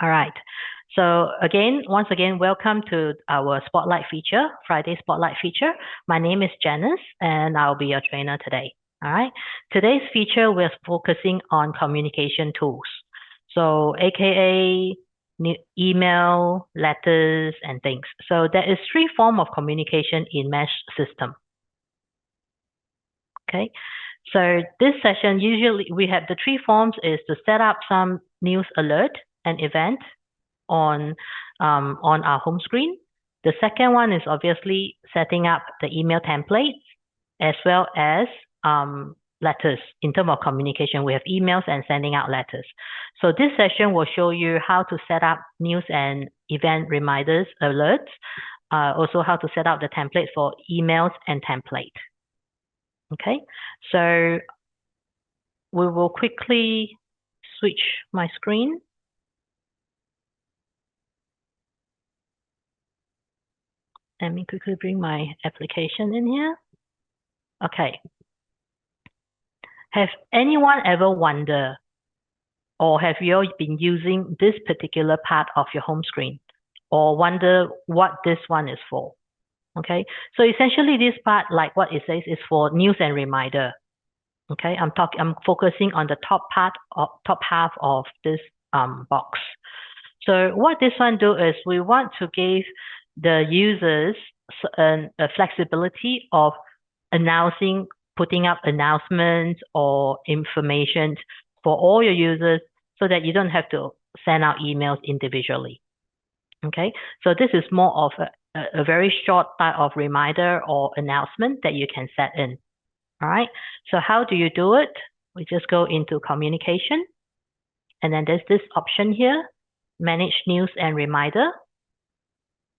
All right. So once again, welcome to our Spotlight feature, Friday Spotlight feature. My name is Janice, and I'll be your trainer today. All right. Today's feature, we're focusing on communication tools. So AKA email, letters, and things. So there is 3 forms of communication in Mesh system. Okay. So this session, usually we have the 3 forms is to set up some news alert and event on our home screen. The second one is obviously setting up the email templates as well as letters. In terms of communication, we have emails and sending out letters. So this session will show you how to set up news and event reminders, alerts, also how to set up the template for emails and template. Okay, so we will quickly switch my screen. Let me quickly bring my application in here. Okay. Have anyone ever wondered, or have you all been using this particular part of your home screen, or wonder what this one is for? Okay. So essentially this part, like what it says, is for news and reminder. Okay. I'm focusing on the top half of this box. So what this one do is we want to give the users a flexibility of announcing, putting up announcements or information for all your users so that you don't have to send out emails individually. Okay, so this is more of a very short type of reminder or announcement that you can set in. All right, so how do you do it? We just go into communication, and then there's this option here, manage news and reminder.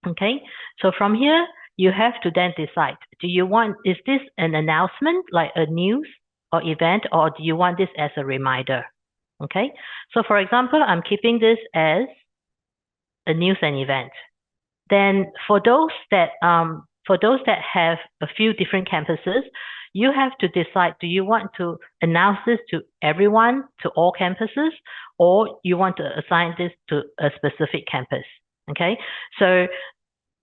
Okay, so from here, you have to then decide, is this an announcement, like a news or event, or do you want this as a reminder? Okay, so for example, I'm keeping this as a news and event. Then for those that have a few different campuses, you have to decide, do you want to announce this to everyone, to all campuses, or you want to assign this to a specific campus? Okay, so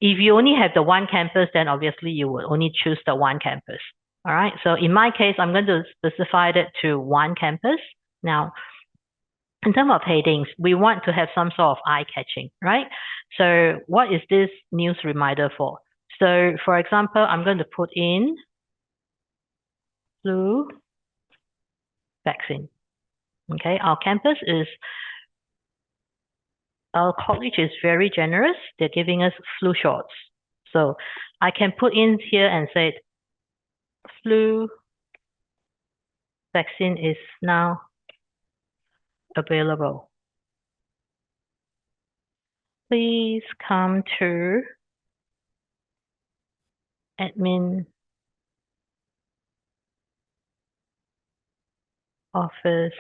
if you only have the one campus, then obviously you would only choose the one campus. All right, so in my case, I'm going to specify that to one campus. Now, in terms of headings, we want to have some sort of eye-catching, right? So what is this news reminder for? So for example, I'm going to put in flu vaccine. Okay, our college is very generous. They're giving us flu shots. So I can put in here and say flu vaccine is now available. Please come to admin office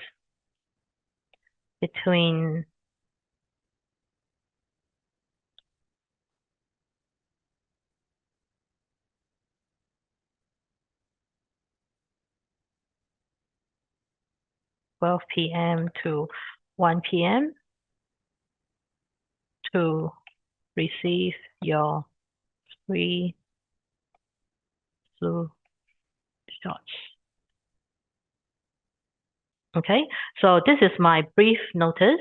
between 12 p.m. to 1 p.m. to receive your free flu shots. Okay, so this is my brief notice.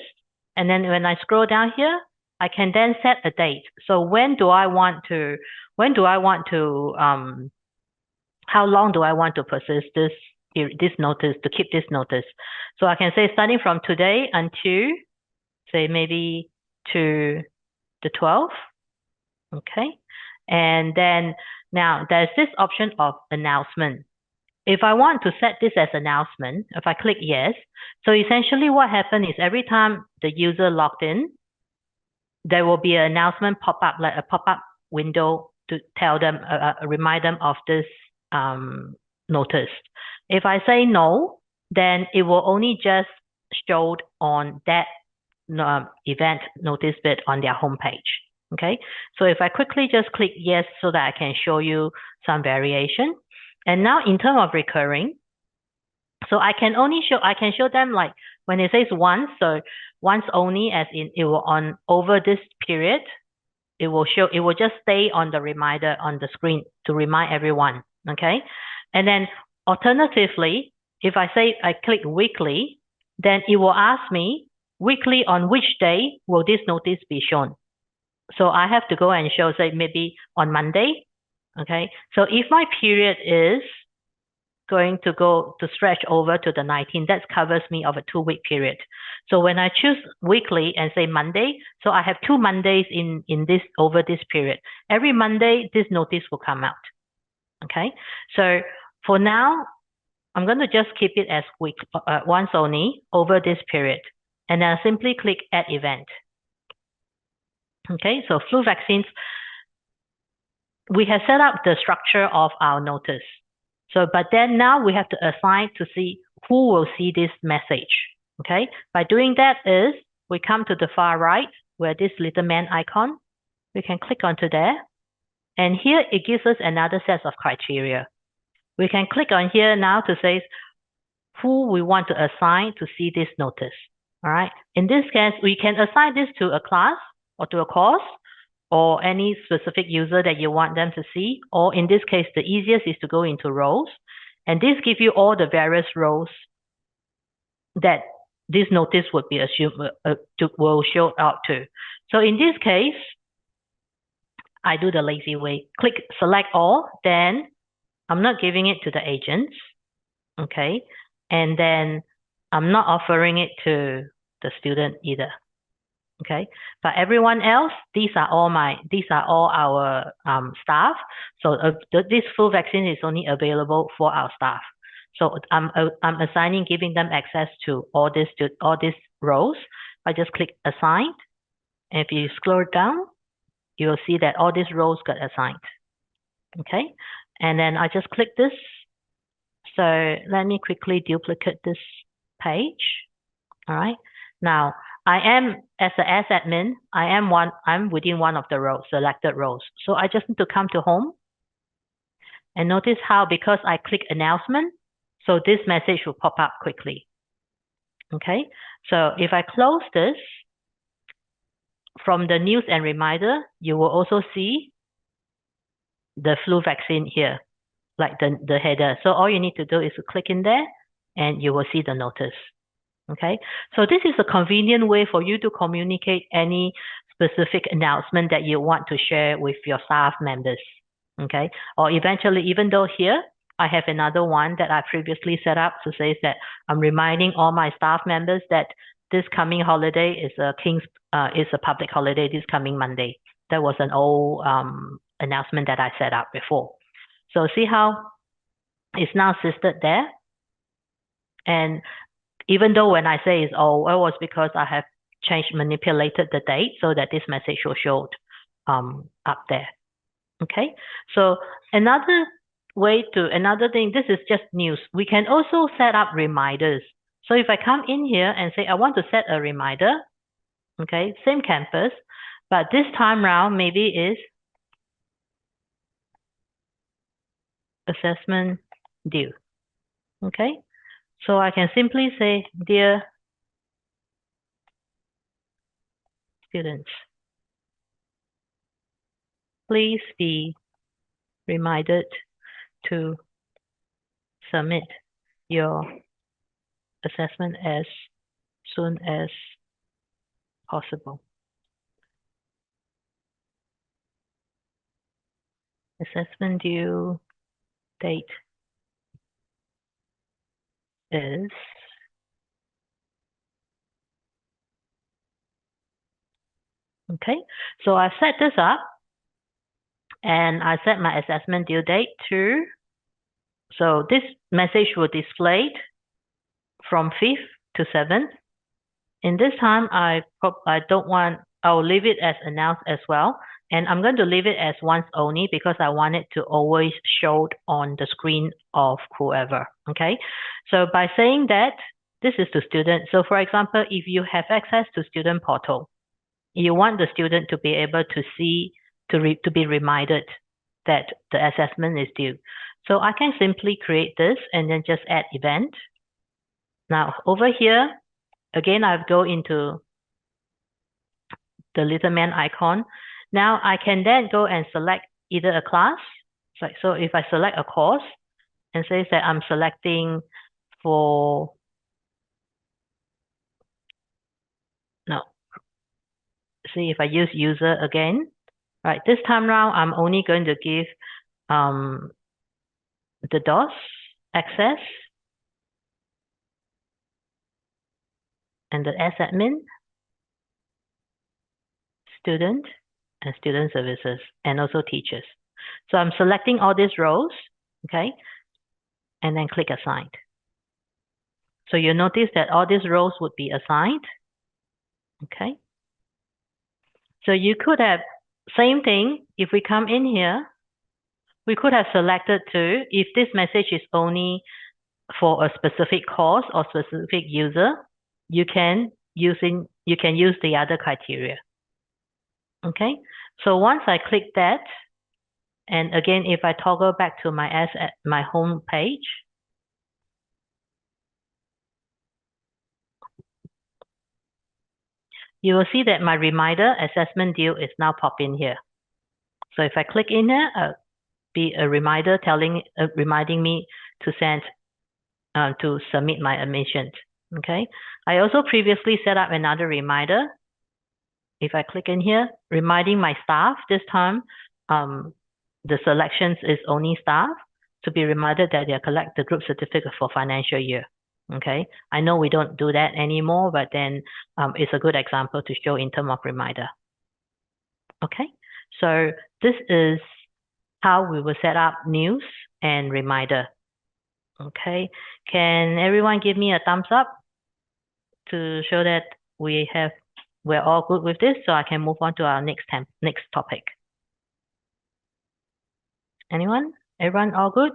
And then when I scroll down here, I can then set a date. So how long do I want to persist this notice, to keep this notice? So I can say starting from today until, say, maybe to the 12th. Okay, and then now there's this option of announcement. If I want to set this as announcement, if I click yes, so essentially what happens is every time the user logged in, there will be an announcement pop up, like a pop-up window to tell them, remind them of this notice. If I say no, then it will only just show on that event notice bit on their homepage. Okay, so if I quickly just click yes so that I can show you some variation. And now in terms of recurring, so I can show them like when it says once, so once only, as in it will on over this period, it will show, it will just stay on the reminder on the screen to remind everyone. Okay. And then alternatively, if I say I click weekly, then it will ask me weekly on which day will this notice be shown. So I have to go and show, say maybe on Monday. Okay. So if my period is going to go to stretch over to the 19th, that covers me of a 2-week period. So when I choose weekly and say Monday, so I have 2 Mondays in this, over this period. Every Monday, this notice will come out. Okay. So for now, I'm going to just keep it as week, once only over this period. And then I simply click add event. Okay. So flu vaccines, we have set up the structure of our notice. So, but then now we have to assign to see who will see this message. Okay. By doing that is we come to the far right where this little man icon, we can click onto there. And here it gives us another set of criteria. We can click on here now to say who we want to assign to see this notice. All right. In this case, we can assign this to a class or to a course or any specific user that you want them to see. Or in this case, the easiest is to go into roles. And this gives you all the various roles that this notice would be assumed will show out to. So in this case, I do the lazy way. Click select all, then I'm not giving it to the agents. Okay. And then I'm not offering it to the student either. Okay. But everyone else, these are all our staff. So this flu vaccine is only available for our staff. So I'm assigning, giving them access to all these roles. I just click assign. And if you scroll down, you'll see that all these roles got assigned. Okay. And then I just click this. So let me quickly duplicate this page. All right. Now I am, as an S admin, I'm within one of the rows, selected rows. So I just need to come to home and notice how, because I click announcement, so this message will pop up quickly. Okay. So if I close this, from the news and reminder, you will also see the flu vaccine here, like the header. So all you need to do is to click in there and you will see the notice. Okay. So this is a convenient way for you to communicate any specific announcement that you want to share with your staff members. Okay. Or eventually, even though here, I have another one that I previously set up to say that I'm reminding all my staff members that this coming holiday is a public holiday this coming Monday. That was an old announcement that I set up before. So see how it's now listed there. And even though when I say it's old, it was because I have manipulated the date so that this message will show up there. Okay. So another thing, this is just news. We can also set up reminders. So if I come in here and say, I want to set a reminder, okay, same campus, but this time round, maybe is assessment due. Okay. So I can simply say, dear students, please be reminded to submit your assessment as soon as possible. Assessment due date is okay. So I set this up and I set my assessment due date to, so this message will display from 5th to 7th. In this time, I'll leave it as announced as well. And I'm going to leave it as once only because I want it to always show on the screen of whoever. Okay. So by saying that, this is to student. So for example, if you have access to student portal, you want the student to be able to see, to be reminded that the assessment is due. So I can simply create this and then just add event. Now over here, again, I'll go into the little man icon. Now I can then go and select either a class. So if I select a course and says that I'm selecting for, no, see if I use user again, right? This time around, I'm only going to give the DOS access and the admin, student, and student services, and also teachers. So I'm selecting all these rows, okay, and then click assigned. So you'll notice that all these rows would be assigned, okay. So you could have, same thing, if we come in here, we could have selected to, if this message is only for a specific course or specific user, you can use the other criteria. Okay, so once I click that, and again, if I toggle back to my home page, you will see that my reminder assessment due is now popped in here. So if I click in here, be a reminder reminding me to to submit my admission. Okay. I also previously set up another reminder. If I click in here, reminding my staff this time, the selections is only staff to be reminded that they collect the group certificate for financial year. Okay. I know we don't do that anymore, but then it's a good example to show in terms of reminder. Okay. So this is how we will set up news and reminder. Okay. Can everyone give me a thumbs up to show that we're all good with this, so I can move on to our next topic. Anyone? Everyone all good?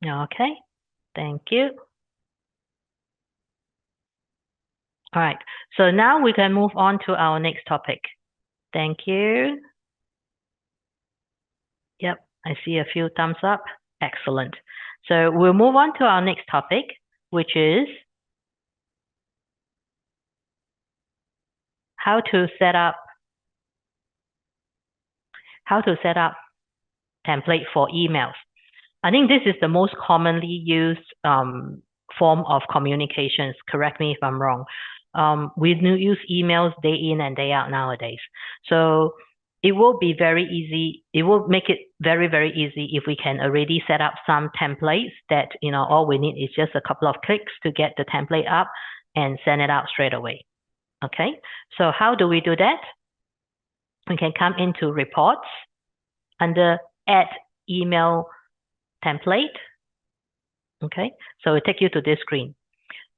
Okay. Thank you. All right. So now we can move on to our next topic. Thank you. Yep. I see a few thumbs up. Excellent. So we'll move on to our next topic, which is how to set up template for emails. I think this is the most commonly used form of communications. Correct me if I'm wrong. We use emails day in and day out nowadays. So it will be very easy. It will make it very, very easy if we can already set up some templates that, all we need is just a couple of clicks to get the template up and send it out straight away. Okay. So how do we do that? We can come into reports under add email template. Okay. So it takes you to this screen.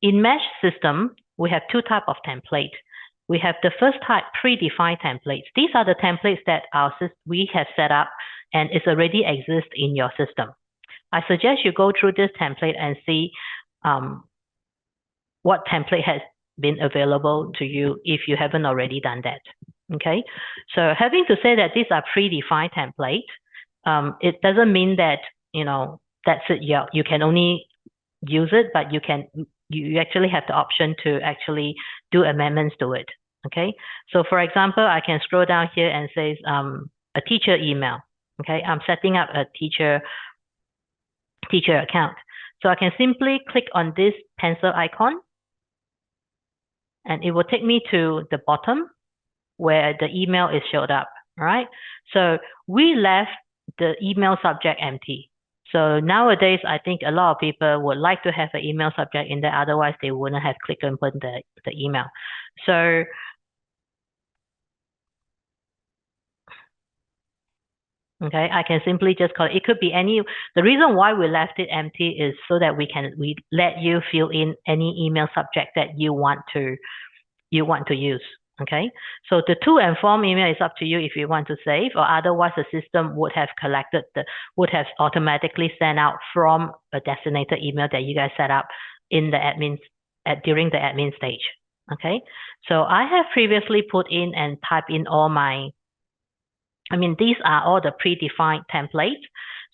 In Mesh system, we have two types of template. We have the first type, predefined templates. These are the templates that we have set up and it already exists in your system. I suggest you go through this template and see what template has been available to you if you haven't already done that. Okay, so having to say that these are predefined templates, it doesn't mean that, that's it. Yeah, you can only use it, but you actually have the option to actually do amendments to it. Okay, so for example, I can scroll down here and say a teacher email. Okay, I'm setting up a teacher account. So I can simply click on this pencil icon and it will take me to the bottom where the email is showed up, right? So we left the email subject empty. So nowadays, I think a lot of people would like to have an email subject in there, otherwise they wouldn't have clicked and put the email. So okay, I can simply just call it. It could be any. The reason why we left it empty is so that we let you fill in any email subject that you want to use. Okay, so the to and from email is up to you if you want to save, or otherwise the system would have automatically sent out from a designated email that you guys set up in the during the admin stage. Okay, so I have previously put in and typed in all my These are all the predefined templates.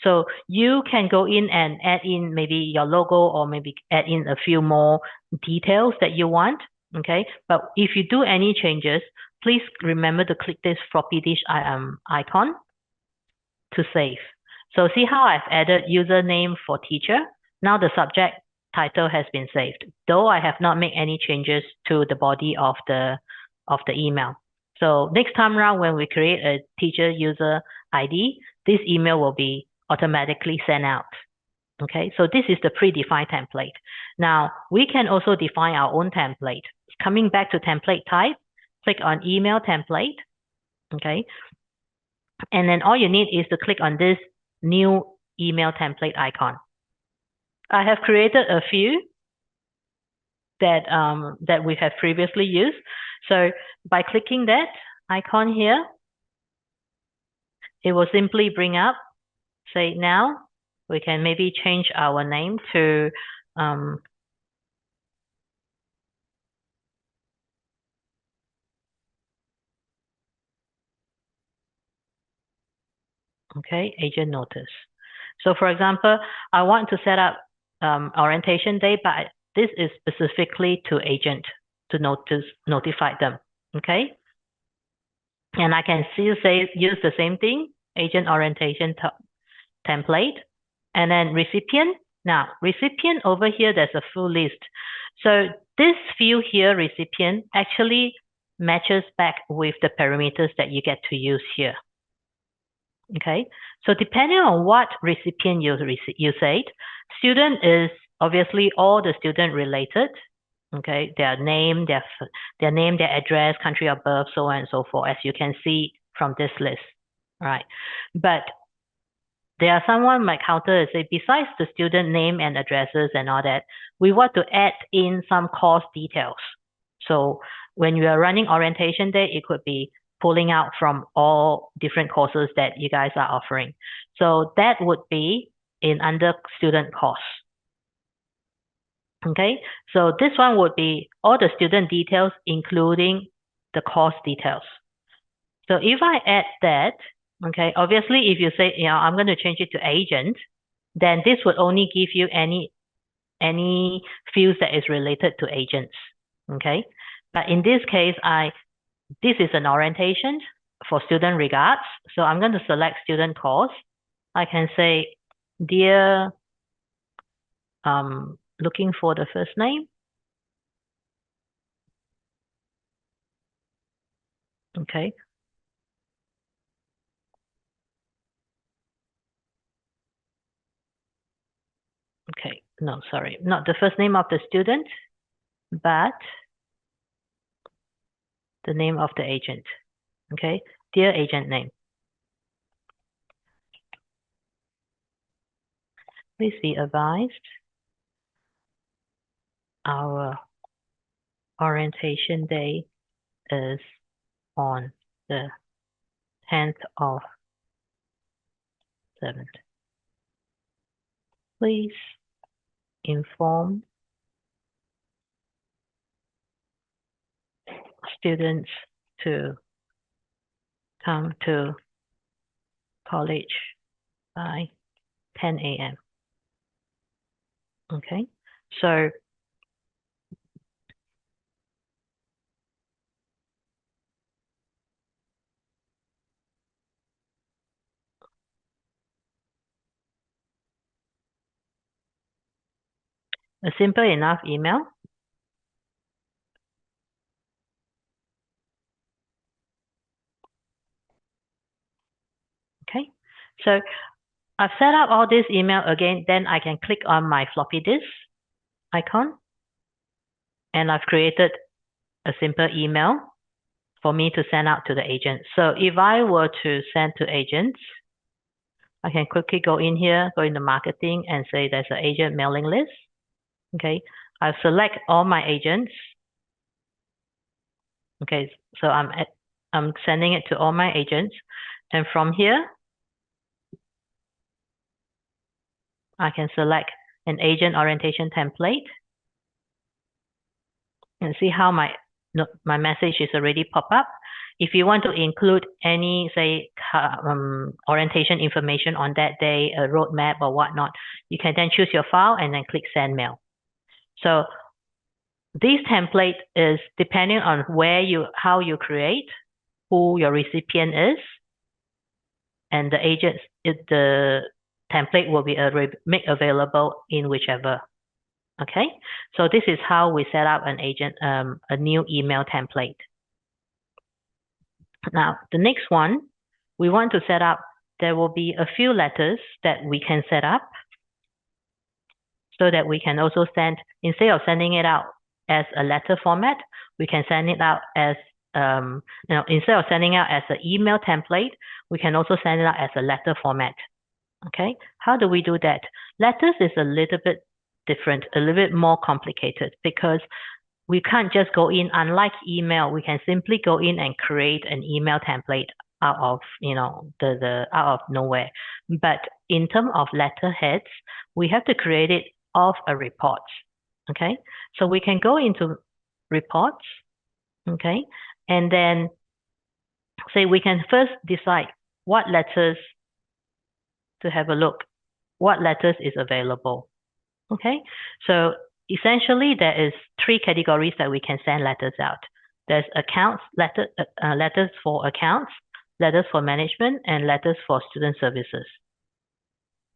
So you can go in and add in maybe your logo or maybe add in a few more details that you want. Okay. But if you do any changes, please remember to click this floppy disk icon to save. So see how I've added username for teacher. Now the subject title has been saved, though I have not made any changes to the body of the email. So next time around, when we create a teacher user ID, this email will be automatically sent out. Okay, so this is the predefined template. Now we can also define our own template. Coming back to template type, click on email template. Okay, and then all you need is to click on this new email template icon. I have created a few that we have previously used. So by clicking that icon here, it will simply bring up, say now, we can maybe change our name to okay, agent notice. So for example, I want to set up orientation day, but this is specifically to agent to notify them. Okay. And I can still use the same thing, agent orientation template, and then recipient. Now, recipient over here, there's a full list. So this field here, recipient, actually matches back with the parameters that you get to use here. Okay, so depending on what recipient you said, student is obviously all the student related. Okay, their name, their address, country of birth, so on and so forth, as you can see from this list. All right, but there are someone might counter and say, besides the student name and addresses and all that, we want to add in some course details. So when you are running orientation day, it could be pulling out from all different courses that you guys are offering. So that would be in under student course. Okay, so this one would be all the student details, including the course details. So if I add that, okay, obviously if you say, I'm going to change it to agent, then this would only give you any fields that is related to agents. Okay, but in this case, this is an orientation for student regards. So I'm going to select student course. I can say, dear, looking for the first name. Okay. Okay, no, sorry, not the first name of the student, but the name of the agent. Okay, dear agent name. Please be advised, our orientation day is on the 10th of 7th. Please inform students to come to college by 10 a.m. Okay, so a simple enough email. Okay, so I've set up all this email again, then I can click on my floppy disk icon, and I've created a simple email for me to send out to the agent. So if I were to send to agents, I can quickly go in here, go into marketing and say there's an agent mailing list. Okay, I select all my agents. Okay, so I'm sending it to all my agents. And from here, I can select an agent orientation template and see how my message is already pop up. if you want to include any, say, orientation information on that day, a roadmap or whatnot, you can then choose your file and then click Send Mail. So this template is depending on how you create, who your recipient is, and the agents, the template will be made available in whichever. Okay, so this is how we set up a new email template. Now, the next one, we want to set up, there will be a few letters that we can set up so that we can also send, instead of sending it out as a letter format, we can send it out as, instead of sending out as an email template, we can also send it out as a letter format. Okay, how do we do that? Letters is a little bit different, a little bit more complicated, because we can't just go in, unlike email, we can simply go in and create an email template out of, out of nowhere. But in terms of letterheads, we have to create it off a report. Okay, so we can go into reports, okay, and then say we can first decide what letters to have a look, what letters is available. Okay, so essentially there is 3 categories that we can send letters out. There's accounts, letters for accounts, letters for management, and letters for student services.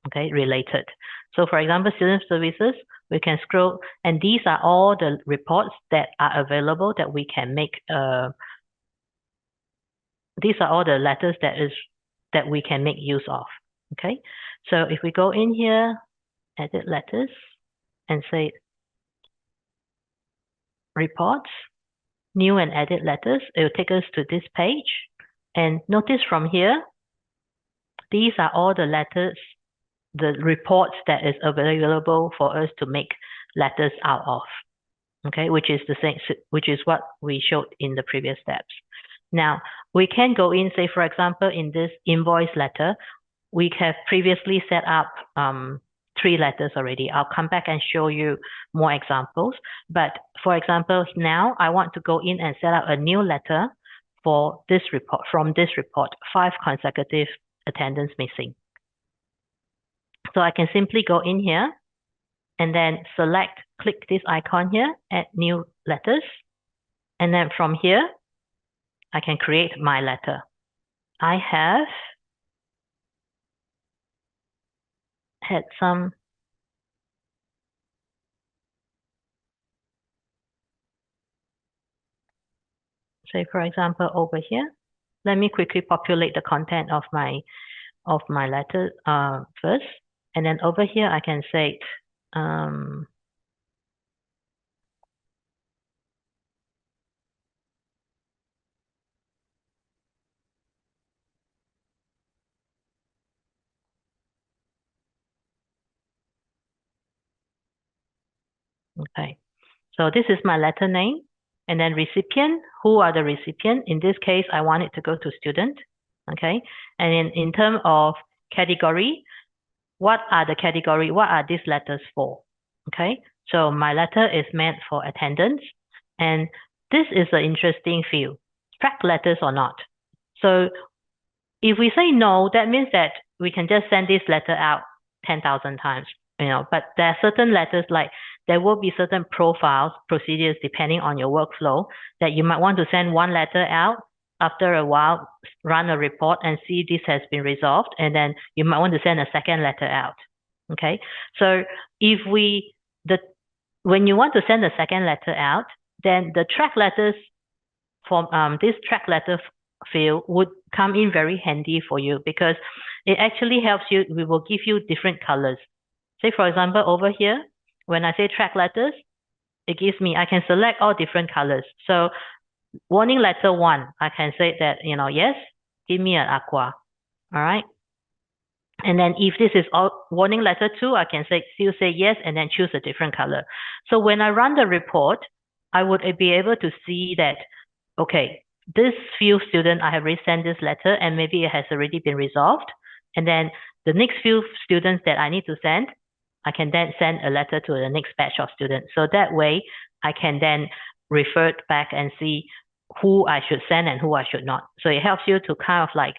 Okay, related. So for example, student services, we can scroll, and these are all the reports that are available that we can make. These are all the letters that we can make use of. Okay, so if we go in here, edit letters, and say reports, new and edit letters, it will take us to this page. And notice from here, these are all the letters, the reports that is available for us to make letters out of. Okay, which is the same, which is what we showed in the previous steps. Now, we can go in, say, for example, in this invoice letter, we have previously set up 3 letters already. I'll come back and show you more examples. But for example, now I want to go in and set up a new letter for this report, from this report, 5 consecutive attendance missing. So I can simply go in here and then click this icon here, add new letters. And then from here, I can create my letter. I have had some say, for example, over here, let me quickly populate the content of my letter first. And then over here, I can say, okay, so this is my letter name. And then recipient, who are the recipient? In this case, I want it to go to student. Okay, and in terms of category, what are these letters for? Okay, so my letter is meant for attendance. And this is an interesting field, track letters or not. So if we say no, that means that we can just send this letter out 10,000 times, but there are certain letters, like there will be certain procedures depending on your workflow, that you might want to send one letter out, after a while, run a report and see this has been resolved, and then you might want to send a second letter out. Okay, so when you want to send a second letter out, then the track letters from this track letter field would come in very handy for you, because it actually helps you. We will give you different colors. Say, for example, over here, when I say track letters, it gives me, I can select all different colors. So warning letter 1, I can say that, yes, give me an aqua. All right. And then if this is all warning letter 2, I can still say yes, and then choose a different color. So when I run the report, I would be able to see that, okay, this few student, I have already sent this letter, and maybe it has already been resolved. And then the next few students that I need to send, I can then send a letter to the next batch of students. So that way, I can then refer back and see who I should send and who I should not. So it helps you to kind of like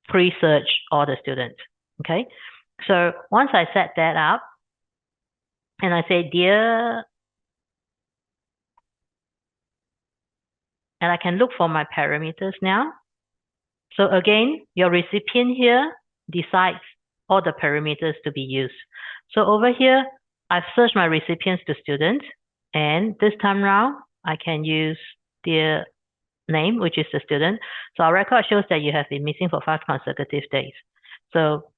pre-search all the students. Okay. So once I set that up and I say, dear, and I can look for my parameters now. So again, your recipient here decides all the parameters to be used. So over here, I've searched my recipients to students, and this time round, I can use their name, which is the student. So our record shows that you have been missing for 5 consecutive days. So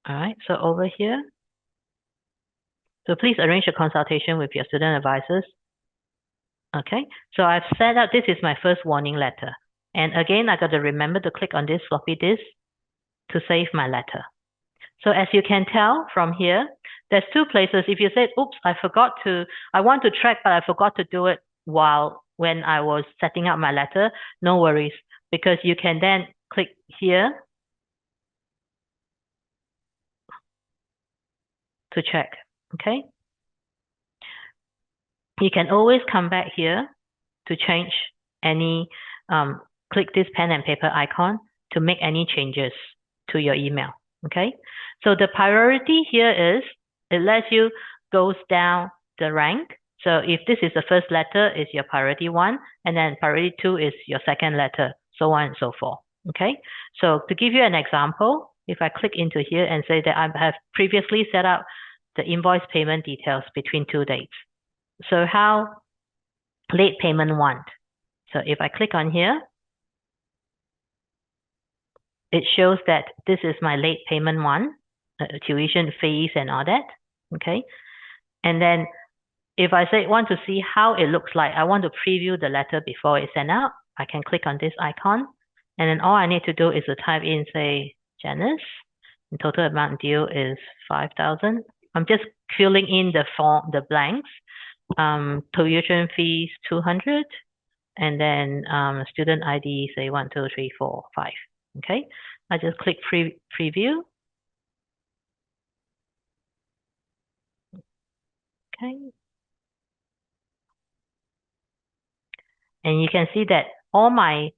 all right, so over here, so please arrange a consultation with your student advisors. Okay, so I've set up, this is my first warning letter. And again, I got to remember to click on this floppy disk to save my letter. So as you can tell from here, there's 2 places. If you said, oops, I want to track, but I forgot to do it when I was setting up my letter, no worries, because you can then click here to check, okay? You can always come back here to change any, click this pen and paper icon to make any changes to your email, okay? So the priority here is, it lets you goes down the rank. So if this is the first letter, is your priority 1, and then priority 2 is your second letter, so on and so forth, okay? So to give you an example, if I click into here and say that I have previously set up the invoice payment details between 2 dates. So how late payment 1. So if I click on here, it shows that this is my late payment 1, tuition fees and all that, okay? And then if I say want to see how it looks like, I want to preview the letter before it's sent out, I can click on this icon. And then all I need to do is to type in, say, Janice, and total amount due is 5,000. I'm just filling in the blanks. Tuition fees 200, and then student ID, say 1, 2, 3, 4, 5. Okay, I just click preview. Okay, and you can see that all my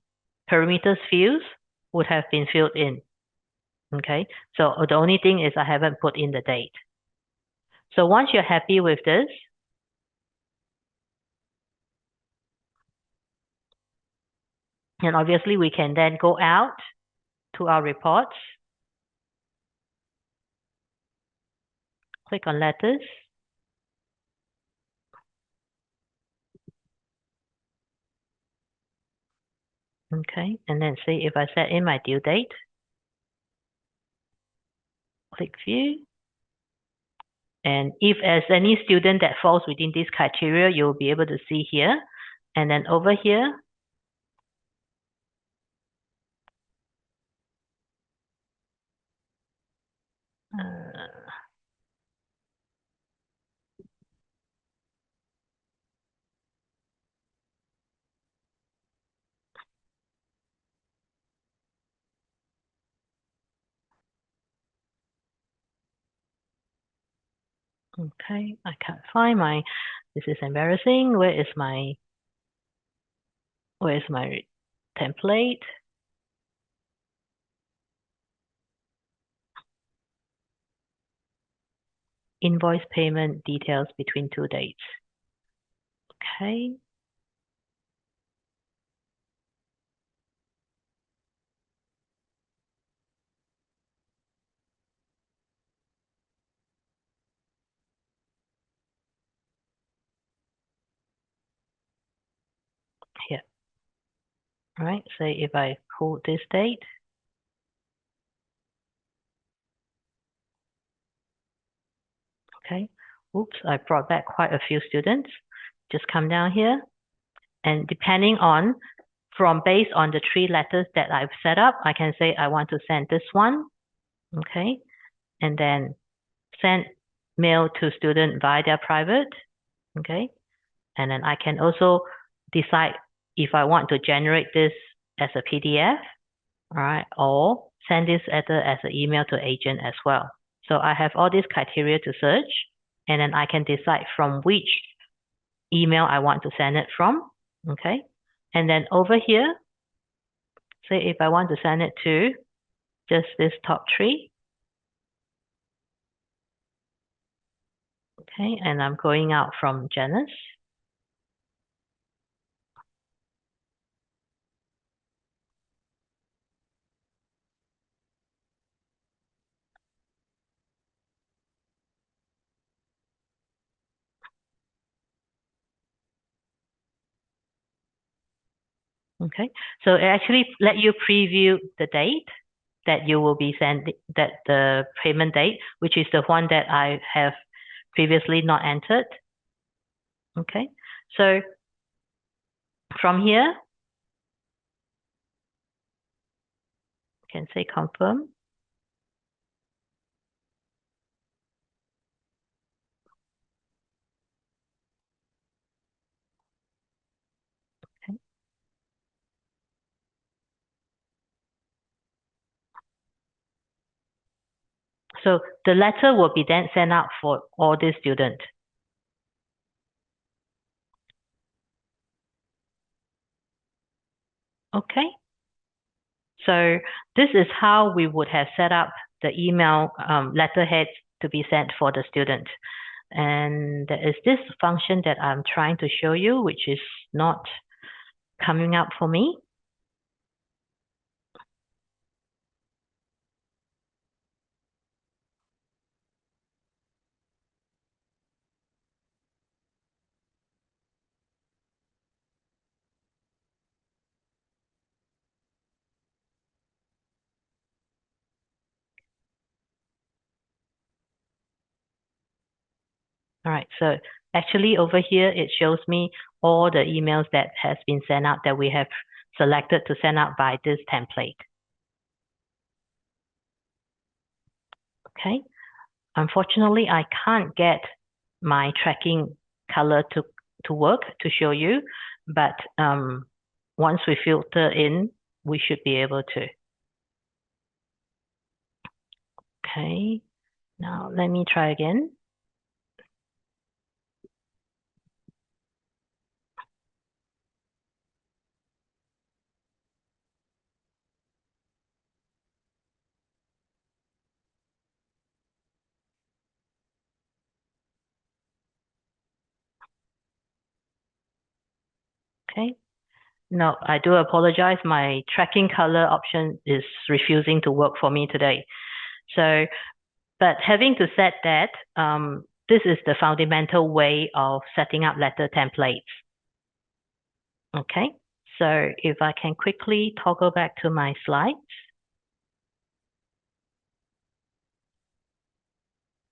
parameters fields would have been filled in. Okay, so the only thing is I haven't put in the date. So once you're happy with this, and obviously we can then go out to our reports, click on letters, okay, and then see if I set in my due date, click view, and if there's any student that falls within this criteria, you'll be able to see here, and then over here, okay, I can't find this is embarrassing. Where is my template? Invoice payment details between 2 dates. Okay. Here. All right, say if I pull this date, okay, oops, I brought back quite a few students. Just come down here, and depending on, based on the 3 letters that I've set up, I can say I want to send this one, okay, and then send mail to student via their private, okay, and then I can also decide if I want to generate this as a PDF, all right, or send this letter as an email to agent as well. So I have all these criteria to search, and then I can decide from which email I want to send it from, okay? And then over here, say if I want to send it to just this top 3, okay, and I'm going out from Janice. Okay, so it actually let you preview the date that you will be sending, that the payment date, which is the one that I have previously not entered. Okay, so from here, you can say confirm. Okay. So the letter will be then sent out for all the students. Okay. So this is how we would have set up the email letterhead to be sent for the student. And there is this function that I'm trying to show you, which is not coming up for me. All right, so actually over here, it shows me all the emails that has been sent out that we have selected to send out by this template. Okay, unfortunately, I can't get my tracking color to work to show you, but once we filter in, we should be able to. Okay, now let me try again. Okay, no, I do apologize. My tracking color option is refusing to work for me today. So, but having to set that, this is the fundamental way of setting up letter templates. Okay, so if I can quickly toggle back to my slides.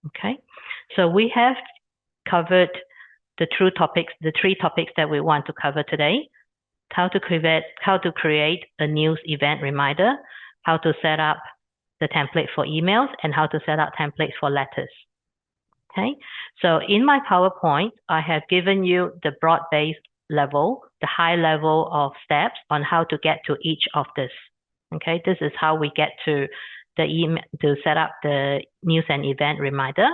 Okay, so we have covered the three topics that we want to cover today: how to create a news event reminder, how to set up the template for emails, and how to set up templates for letters. Okay, so in my PowerPoint, I have given you the broad-based level, the high level of steps on how to get to each of this. Okay, this is how we get to the email to set up the news and event reminder.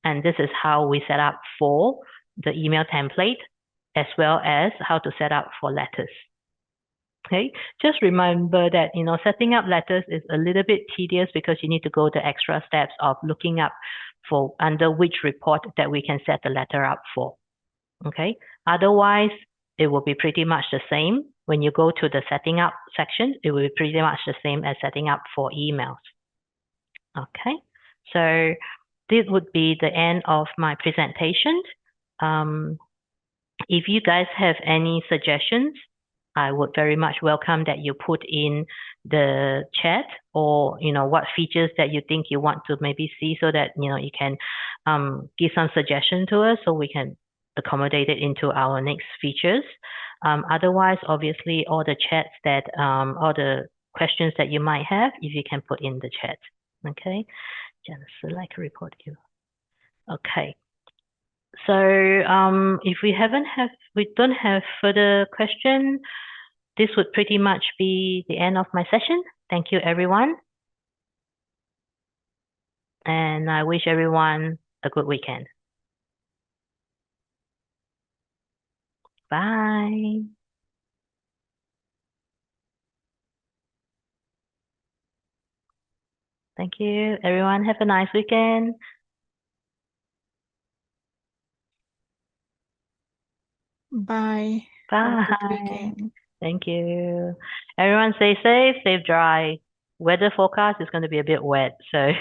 And this is how we set up for the email template, as well as how to set up for letters. Okay, just remember that, setting up letters is a little bit tedious because you need to go the extra steps of looking up for under which report that we can set the letter up for. Okay, otherwise it will be pretty much the same. When you go to the setting up section, it will be pretty much the same as setting up for emails. Okay, so this would be the end of my presentation. If you guys have any suggestions, I would very much welcome that you put in the chat, or what features that you think you want to maybe see, so that you can give some suggestion to us so we can accommodate it into our next features. Otherwise, obviously, all the chats that all the questions that you might have, if you can put in the chat. Okay, just select report you. Okay. So if we don't have further question, this would pretty much be the end of my session. Thank you, everyone. And I wish everyone a good weekend. Bye. Thank you, everyone. Have a nice weekend. Bye. Have a good Bye. weekend. Thank you. Everyone stay safe, stay dry. Weather forecast is going to be a bit wet, so